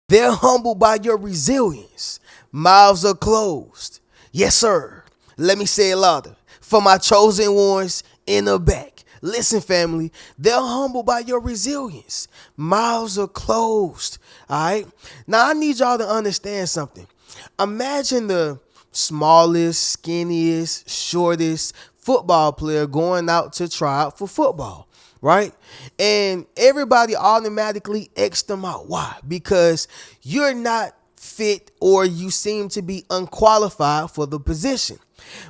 They're humbled by your resilience. Mouths are closed. Yes, sir. Let me say it louder. For my chosen ones in the back. Listen, family, they're humbled by your resilience. Mouths are closed. All right. Now, I need y'all to understand something. Imagine the smallest, skinniest, shortest football player going out to try out for football, right? And everybody automatically X them out. Why? Because you're not fit or you seem to be unqualified for the position.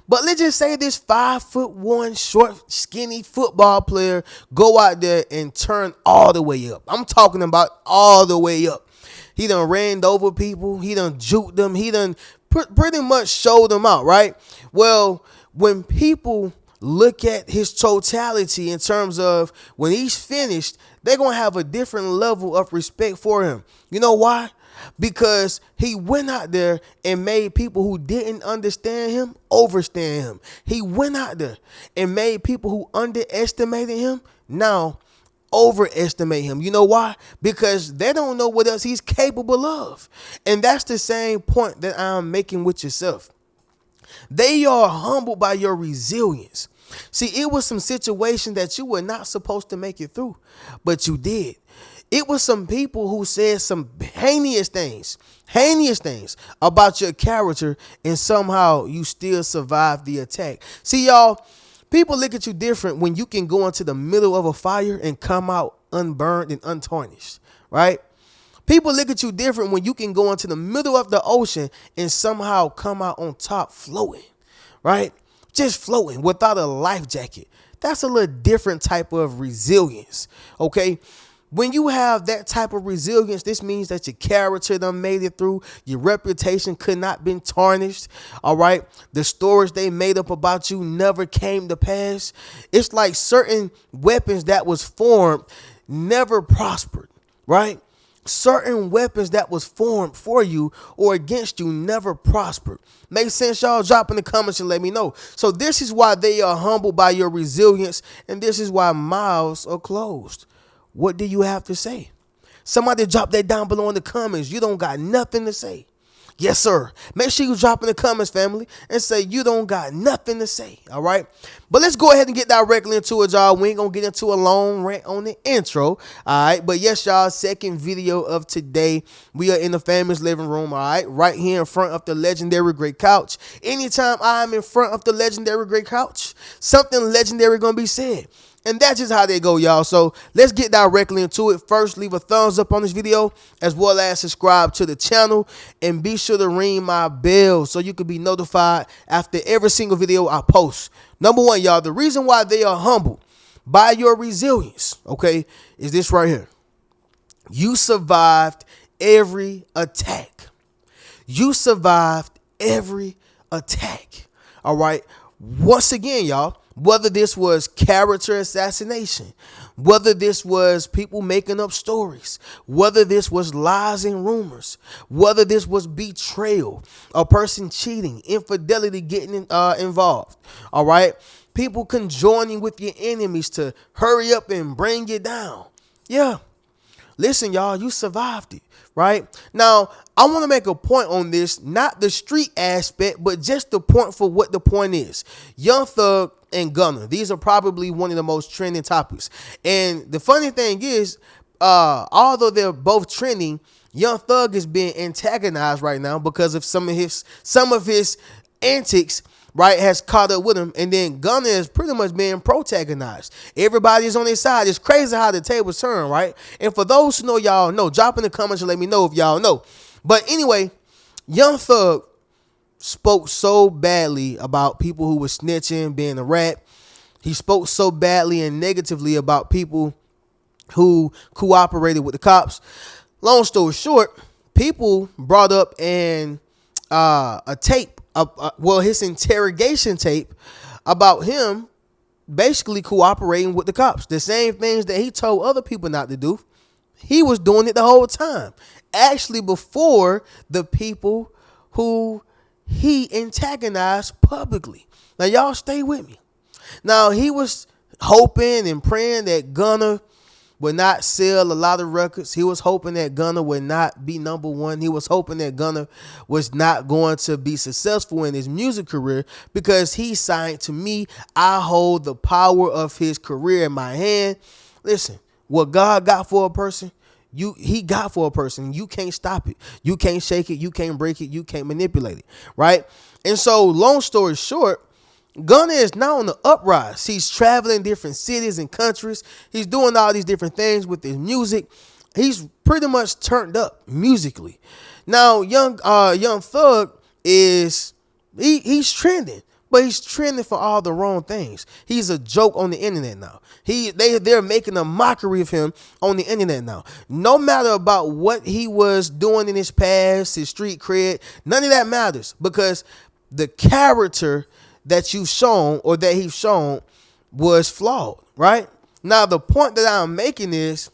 But let's just say this 5'1" short, skinny football player go out there and turn all the way up. I'm talking about all the way up. He done ran over people. He done juked them. He done pretty much showed them out, right? Well, when people look at his totality in terms of when he's finished, they're going to have a different level of respect for him. You know why? Because he went out there and made people who didn't understand him overstand him. He went out there and made people who underestimated him now overestimate him. You know why? Because they don't know what else he's capable of. And that's the same point that I'm making with yourself. They are humbled by your resilience. See, it was some situation that you were not supposed to make it through, but you did. It was some people who said some heinous things about your character, and somehow you still survived the attack. See, y'all, people look at you different when you can go into the middle of a fire and come out unburned and untarnished, right? People look at you different when you can go into the middle of the ocean and somehow come out on top floating, right? Just floating without a life jacket. That's a little different type of resilience, okay? When you have that type of resilience, this means that your character done made it through. Your reputation could not been tarnished. All right. The stories they made up about you never came to pass. It's like certain weapons that was formed never prospered. Right. Certain weapons that was formed for you or against you never prospered. Makes sense, y'all? Drop in the comments and let me know. So this is why they are humbled by your resilience. And this is why mouths are closed. What do you have to say? Somebody drop that down below in the comments. You don't got nothing to say. Yes, sir. Make sure you drop in the comments, family, and say you don't got nothing to say. All right. But let's go ahead and get directly into it, y'all. We ain't going to get into a long rant on the intro. All right. But yes, y'all, second video of today. We are in the famous living room. All right. Right here in front of the legendary great couch. Anytime I'm in front of the legendary great couch, something legendary going to be said. And that's just how they go, y'all. So let's get directly into it. First, leave a thumbs up on this video, as well as subscribe to the channel. And be sure to ring my bell so you can be notified after every single video I post. Number one, y'all, the reason why they are humbled by your resilience, okay, is this right here. You survived every attack. You survived every attack. All right. Once again, y'all, whether this was character assassination, whether this was people making up stories, whether this was lies and rumors, whether this was betrayal, a person cheating, infidelity getting involved, all right? People conjoining with your enemies to hurry up and bring you down. Yeah. Listen, y'all, you survived it, right? Now, I want to make a point on this, not the street aspect, but just the point for what the point is. Young Thug and Gunna, these are probably one of the most trending topics. And the funny thing is, although they're both trending, Young Thug is being antagonized right now because of some of his antics, right, has caught up with him. And then Gunna is pretty much being protagonized. Everybody's on his side. It's crazy how the tables turn, right? And for those who know, y'all know, drop in the comments and let me know if y'all know. But anyway, Young Thug spoke so badly about people who were snitching, being a rat. He spoke so badly and negatively about people who cooperated with the cops. Long story short, people brought up a tape, his interrogation tape about him basically cooperating with the cops. The same things that he told other people not to do, he was doing it the whole time. Actually, before the people who he antagonized publicly. Now, y'all stay with me. Now, he was hoping and praying that Gunna would not sell a lot of records. He was hoping that Gunna would not be number one. He was hoping that Gunna was not going to be successful in his music career because he signed to me. I hold the power of his career in my hand. Listen, what God got for a person, he got for a person. You can't stop it. You can't shake it. You can't break it. You can't manipulate it. Right? And so, long story short, Gunna is now on the uprise. He's traveling different cities and countries. He's doing all these different things with his music. He's pretty much turned up musically. Now, young Thug he's trending, but he's trending for all the wrong things. He's a joke on the internet now. They're making a mockery of him on the internet now. No matter about what he was doing in his past, his street cred, none of that matters because the character that you've shown or that he's shown was flawed, right? Now, the point that I'm making is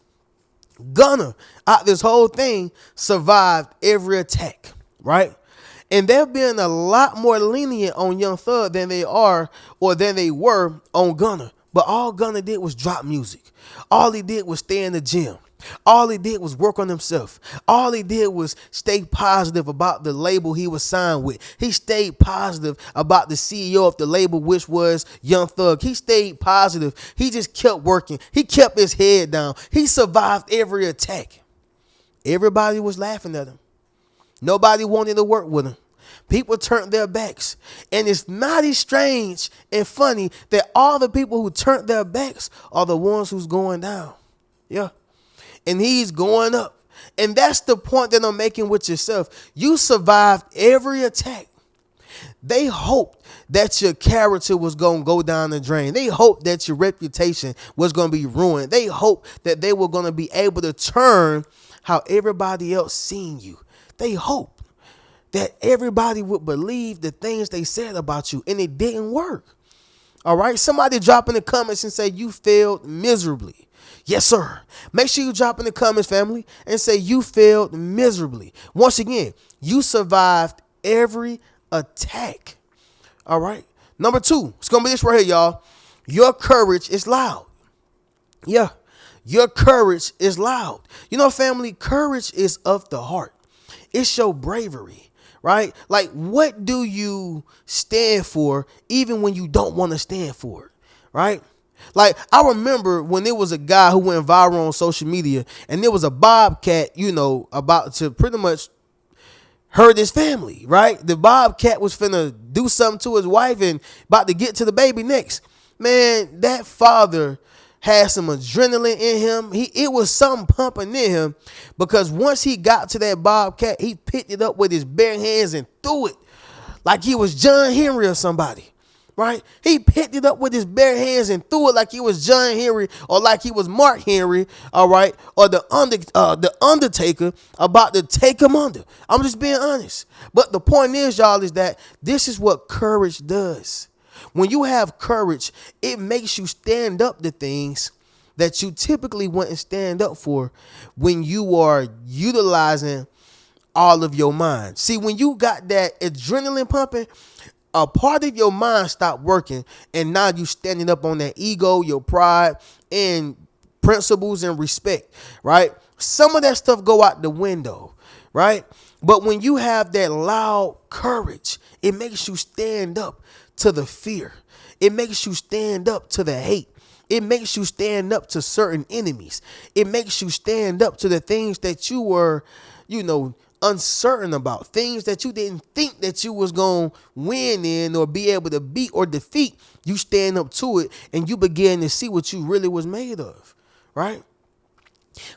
Gunna, out this whole thing, survived every attack, right? And they're being a lot more lenient on Young Thug than they are or than they were on Gunna. But all Gunna did was drop music. All he did was stay in the gym. All he did was work on himself. All he did was stay positive about the label he was signed with. He stayed positive about the CEO of the label, which was Young Thug. He stayed positive. He just kept working. He kept his head down. He survived every attack. Everybody was laughing at him. Nobody wanted to work with him. People turned their backs. And it's mighty strange and funny that all the people who turned their backs are the ones who's going down. Yeah. And he's going up. And that's the point that I'm making with yourself. You survived every attack. They hoped that your character was going to go down the drain. They hoped that your reputation was going to be ruined. They hoped that they were going to be able to turn how everybody else seen you. They hoped that everybody would believe the things they said about you, and it didn't work. All right? Somebody drop in the comments and say you failed miserably. Yes, sir. Make sure you drop in the comments, family, and say you failed miserably. Once again, you survived every attack. All right. Number 2, it's going to be this right here, y'all. Your courage is loud. Yeah. Your courage is loud. You know, family, courage is of the heart. It's your bravery, right? Like, what do you stand for even when you don't want to stand for it, right? Like, I remember when there was a guy who went viral on social media and there was a bobcat, about to pretty much hurt his family, right? The bobcat was finna do something to his wife and about to get to the baby next. Man, that father had some adrenaline in him. It was something pumping in him because once he got to that bobcat, he picked it up with his bare hands and threw it like he was John Henry or somebody. Right? He picked it up with his bare hands and threw it like he was John Henry or like he was Mark Henry, all right, or the Undertaker about to take him under. I'm just being honest. But the point is, y'all, is that this is what courage does. When you have courage, it makes you stand up to things that you typically wouldn't stand up for when you are utilizing all of your mind. See, when you got that adrenaline pumping, a part of your mind stopped working, and now you standing up on that ego, your pride, and principles and respect, right? Some of that stuff go out the window, right? But when you have that loud courage, it makes you stand up to the fear. It makes you stand up to the hate. It makes you stand up to certain enemies. It makes you stand up to the things that you were, uncertain about, things that you didn't think that you was going to win in or be able to beat or defeat. You stand up to it and you begin to see what you really was made of, right?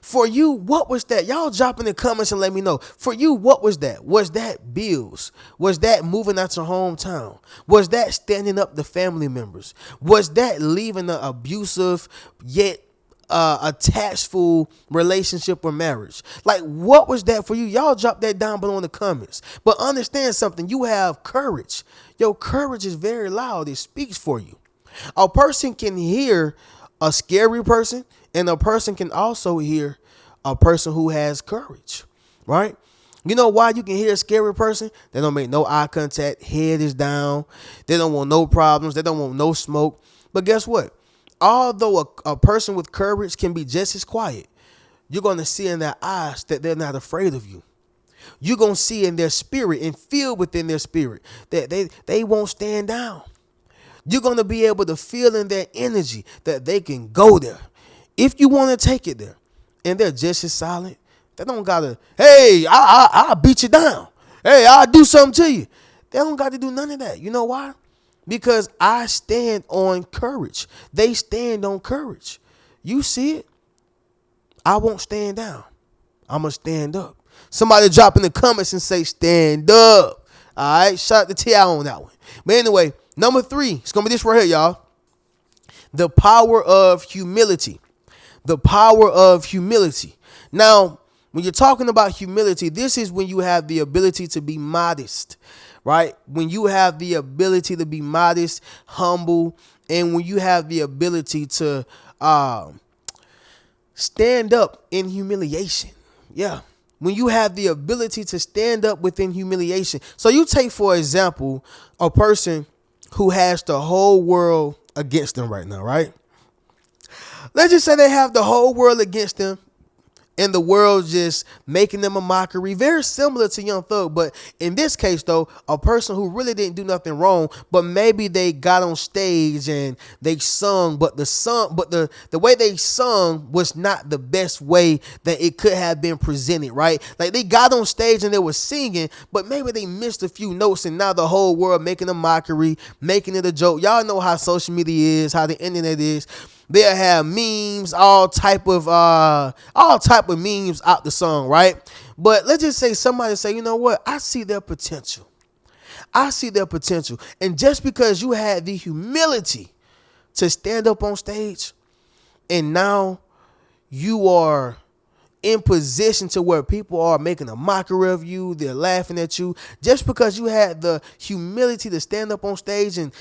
For you, what was that? Y'all drop in the comments and let me know. For you, what was that? Was that bills? Was that moving out your hometown? Was that standing up to family members? Was that leaving an abusive yet attachful relationship or marriage? Like, what was that for you? Y'all drop that down below in the comments. But understand something. You have courage. Your courage is very loud. It speaks for you. A person can hear a scary person, and a person can also hear a person who has courage, right? You know why you can hear a scary person? They don't make no eye contact. Head is down. They don't want no problems. They don't want no smoke. But guess what? Although a person with courage can be just as quiet, you're going to see in their eyes that they're not afraid of you. You're going to see in their spirit and feel within their spirit that they won't stand down. You're going to be able to feel in their energy that they can go there if you want to take it there. And they're just as silent. They don't got to, hey, I'll beat you down. Hey, I'll do something to you. They don't got to do none of that. You know why? Because I stand on courage. They stand on courage. You see it? I won't stand down. I'm going to stand up. Somebody drop in the comments and say, stand up. All right. Shout out to T.I. on that one. But anyway, number 3, it's going to be this right here, y'all. The power of humility. The power of humility. Now, when you're talking about humility, this is when you have the ability to be modest, right? When you have the ability to be modest, humble, and when you have the ability to stand up in humiliation. Yeah. When you have the ability to stand up within humiliation. So you take, for example, a person who has the whole world against them right now, right? Let's just say they have the whole world against them and the world just making them a mockery. Very similar to Young Thug. But in this case, though, a person who really didn't do nothing wrong, but maybe they got on stage and they sung, but the way they sung was not the best way that it could have been presented, right? Like they got on stage and they were singing, but maybe they missed a few notes and now the whole world making a mockery, making it a joke. Y'all know how social media is, how the internet is. They'll have memes, all type of memes out the song, right? But let's just say somebody say, you know what? I see their potential. I see their potential. And just because you had the humility to stand up on stage and now you are in position to where people are making a mockery of you, they're laughing at you, just because you had the humility to stand up on stage and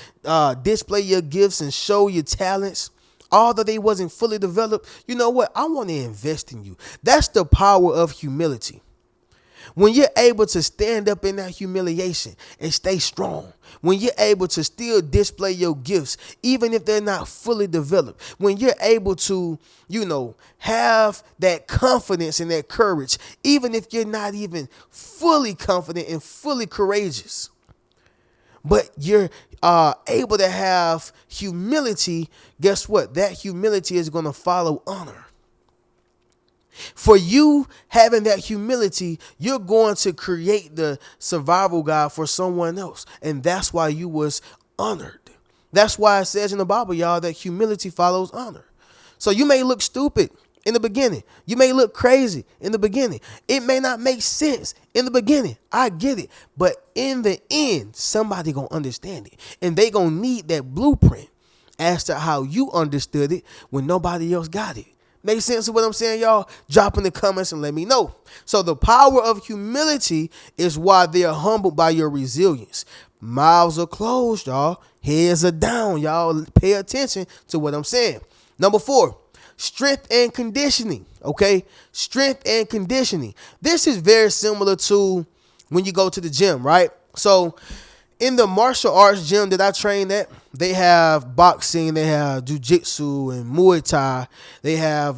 display your gifts and show your talents, although they wasn't fully developed, you know what? I want to invest in you. That's the power of humility. When you're able to stand up in that humiliation and stay strong, when you're able to still display your gifts, even if they're not fully developed, when you're able to, have that confidence and that courage, even if you're not even fully confident and fully courageous, but you're able to have humility, guess what? That humility is going to follow honor. For you having that humility, you're going to create the survival guide for someone else. And that's why you was honored. That's why it says in the Bible, y'all, that humility follows honor. So you may look stupid in the beginning. You may look crazy in the beginning. It may not make sense in the beginning. I get it. But in the end, somebody gonna understand it. And they gonna need that blueprint as to how you understood it when nobody else got it. Make sense of what I'm saying, y'all? Drop in the comments and let me know. So the power of humility is why they are humbled by your resilience. Mouths are closed, y'all. Heads are down, y'all. Pay attention to what I'm saying. Number 4. Strength and conditioning, okay? Strength and conditioning. This is very similar to when you go to the gym, right? So in the martial arts gym that I train at, they have boxing, they have jiu-jitsu and Muay Thai. They have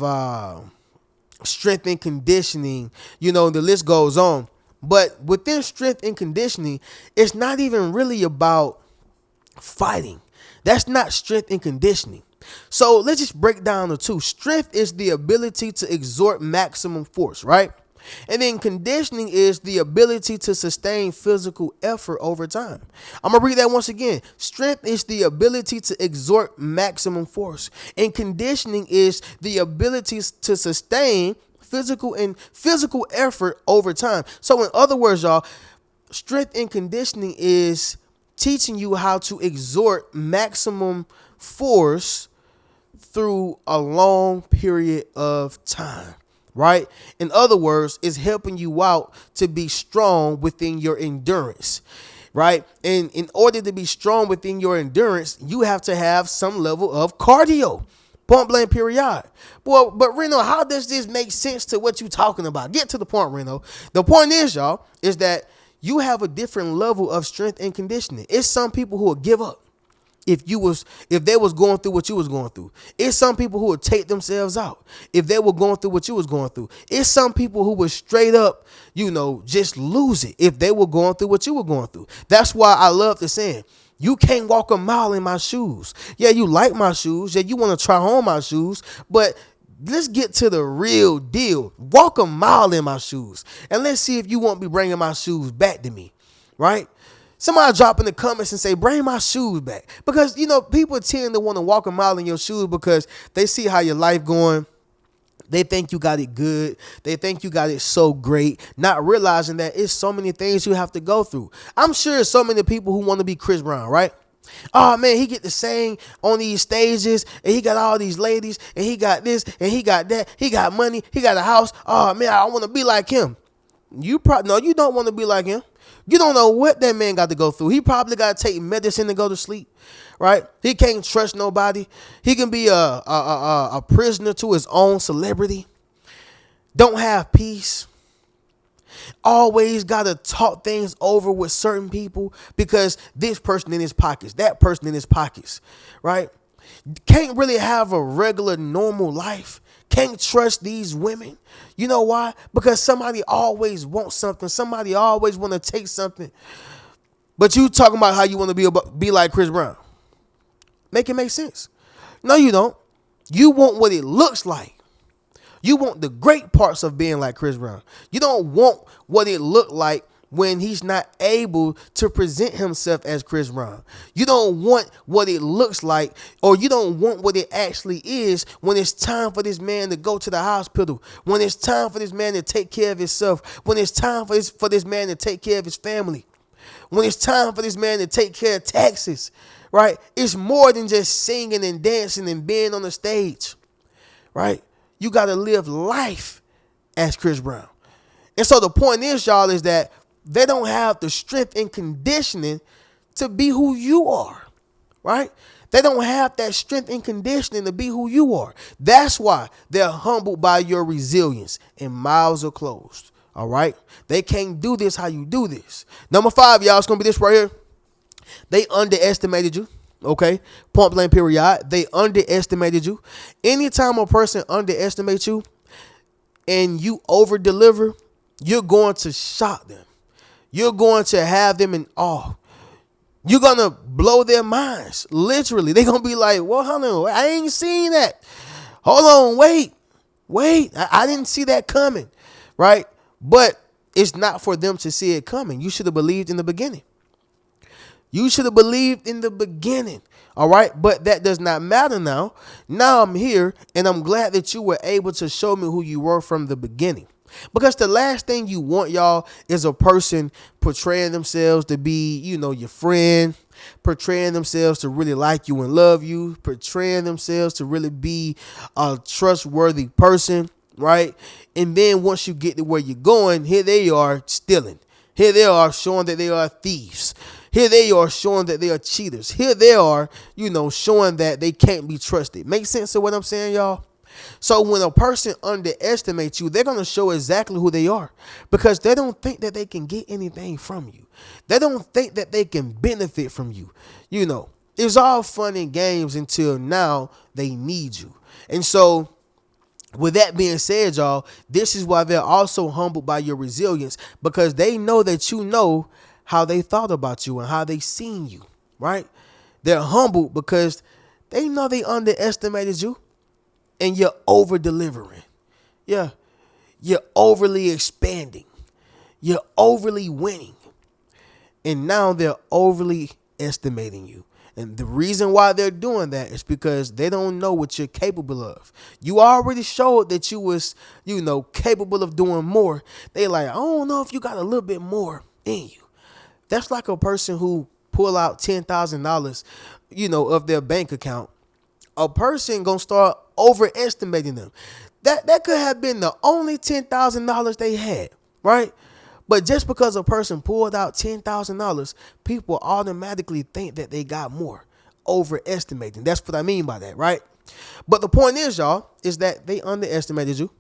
strength and conditioning. The list goes on. But within strength and conditioning, it's not even really about fighting. That's not strength and conditioning. So let's just break down the two. Strength is the ability to exert maximum force, right? And then conditioning is the ability to sustain physical effort over time. I'm going to read that once again. Strength is the ability to exert maximum force. And conditioning is the ability to sustain physical effort over time. So in other words, y'all, strength and conditioning is teaching you how to exert maximum force through a long period of time, right? In other words, it's helping you out to be strong within your endurance, right? And in order to be strong within your endurance, you have to have some level of cardio. Point blank period. Well, but Reno, how does this make sense to what you're talking about? Get to the point, Reno. The point is, y'all, is that you have a different level of strength and conditioning. It's some people who will give up. if they was going through what you was going through. It's some people who would take themselves out if they were going through what you was going through. It's some people who would straight up, just lose it if they were going through what you were going through. That's why I love the saying, you can't walk a mile in my shoes. Yeah, you like my shoes. Yeah, you want to try on my shoes, but let's get to the real deal. Walk a mile in my shoes, and let's see if you won't be bringing my shoes back to me, right? Somebody drop in the comments and say, bring my shoes back. Because, people tend to want to walk a mile in your shoes because they see how your life going. They think you got it good. They think you got it so great, not realizing that it's so many things you have to go through. I'm sure there's so many people who want to be Chris Brown, right? Oh man, he get to sing on these stages, and he got all these ladies, and he got this, and he got that. He got money. He got a house. Oh man, I want to be like him. You don't want to be like him. You don't know what that man got to go through. He probably got to take medicine to go to sleep, right? He can't trust nobody. He can be a prisoner to his own celebrity. Don't have peace. Always got to talk things over with certain people because this person in his pockets, that person in his pockets, right? Can't really have a regular, normal life. Can't trust these women. You know why? Because somebody always wants something. Somebody always want to take something. But you talking about how you want to be like Chris Brown. Make it make sense. No, you don't. You want what it looks like. You want the great parts of being like Chris Brown. You don't want what it looked like when he's not able to present himself as Chris Brown. You don't want what it looks like, or you don't want what it actually is when it's time for this man to go to the hospital, when it's time for this man to take care of himself, when it's time for this man to take care of his family, when it's time for this man to take care of taxes, right? It's more than just singing and dancing and being on the stage, right? You got to live life as Chris Brown. And so the point is, y'all, is that they don't have the strength and conditioning to be who you are, right? They don't have that strength and conditioning to be who you are. That's why they're humbled by your resilience and mouths are closed, all right? They can't do this how you do this. Number 5, y'all, it's going to be this right here. They underestimated you, okay? Point blank period. They underestimated you. Anytime a person underestimates you and you over deliver, you're going to shock them. You're going to have them in awe. You're going to blow their minds. Literally. They're going to be like, well, hold on. I ain't seen that. Hold on. Wait. I didn't see that coming. Right? But it's not for them to see it coming. You should have believed in the beginning. You should have believed in the beginning. All right. But that does not matter now. Now I'm here and I'm glad that you were able to show me who you were from the beginning. Because the last thing you want, y'all, is a person portraying themselves to be, your friend, portraying themselves to really like you and love you, portraying themselves to really be a trustworthy person, right? And then once you get to where you're going, here they are stealing. Here they are showing that they are thieves. Here they are showing that they are cheaters. Here they are, showing that they can't be trusted. Make sense of what I'm saying, y'all? So when a person underestimates you, they're going to show exactly who they are because they don't think that they can get anything from you. They don't think that they can benefit from you. It's all fun and games until now they need you. And so with that being said, y'all, this is why they're also humbled by your resilience because they know that you know how they thought about you and how they seen you, right? They're humbled because they know they underestimated you. And you're over delivering. Yeah. You're overly expanding. You're overly winning. And now they're overly estimating you. And the reason why they're doing that is because they don't know what you're capable of. You already showed that you was, capable of doing more. They like, I don't know if you got a little bit more in you. That's like a person who pull out $10,000, of their bank account. A person gonna start overestimating them. That could have been the only $10,000 they had, right? But just because a person pulled out $10,000, people automatically think that they got more. Overestimating. That's what I mean by that, right? But the point is, y'all, is that they underestimated you.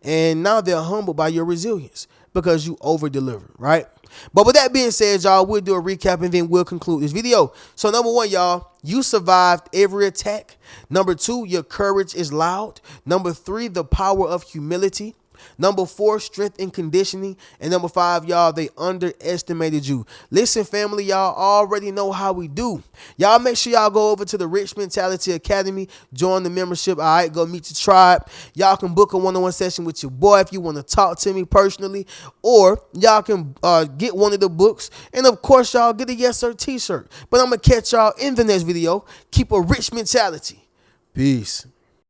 And now they're humbled by your resilience because you over deliver, right? But with that being said, y'all, we'll do a recap and then we'll conclude this video. So number one, y'all, you survived every attack. Number two, your courage is loud. Number three, the power of humility. Number four, strength and conditioning. And number five, y'all, they underestimated you. Listen, family, y'all already know how we do. Y'all make sure y'all go over to the Rich Mentality Academy, join the membership. All right, go meet your tribe. Y'all can book a one-on-one session with your boy if you want to talk to me personally, or y'all can get one of the books. And of course, y'all get a Yes Sir t-shirt. But I'm going to catch y'all in the next video. Keep a rich mentality. Peace.